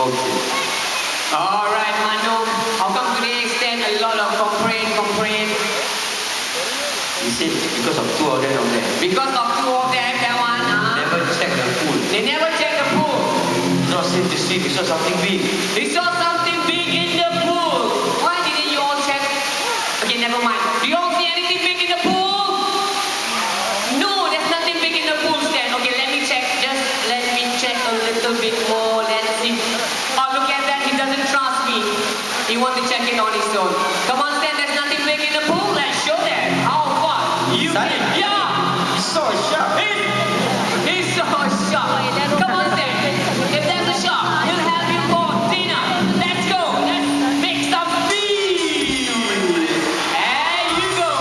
Okay. All right, Manu. How come today extend a lot of complaint? You said because of two of them down there. Because of two of them, that one, Never check the pool. they never check the pool. It's not safe to swim. We saw something big. They saw something big in the pool. Why didn't you all check? Okay, never mind. Do you all see anything big in the pool? No, there's nothing big in the pool, Stan. Okay, let me check. Just let me check a little bit more. Let's see. Oh, look at that. He doesn't trust me. He wants to check it on his own. Come on, Stan. There's nothing big in the pool. Let's show them. How far? You Simon. Yeah. You saw a shark. He's so sharp. Come on, Stan. If there's a shark, he'll have you for dinner. Let's go. Let's make some speed. There you go.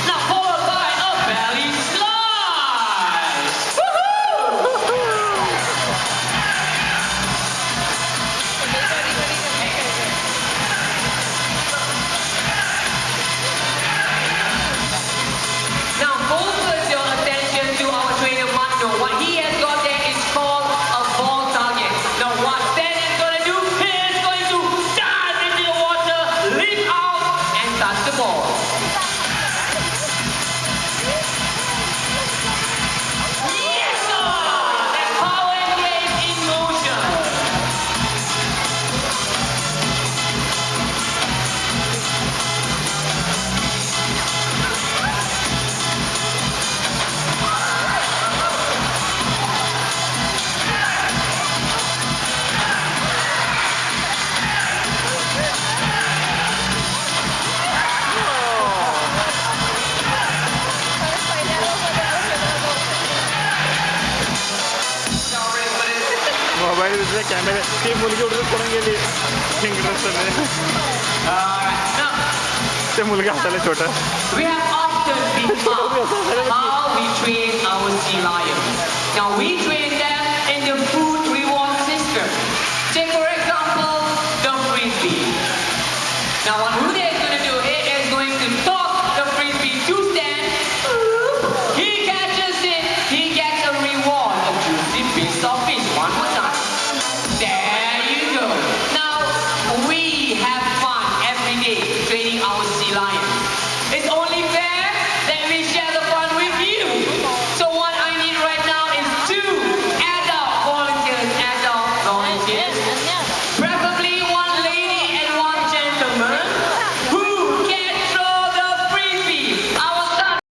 Now followed by a belly slice. Woohoo! Now focus your attention to our trainer Mando. What he has got there is called a ball target. Now what Stan is going to do, he is going to dive into the water, leap out and touch the ball. Yes, sir! That's power and wave in motion. Mobile दुसऱ्या camera ती मुलगी उडत पडून गेली Alright, now ते मुलगा हाताला छोटा we have often been asked how we train our sea lions. Now we train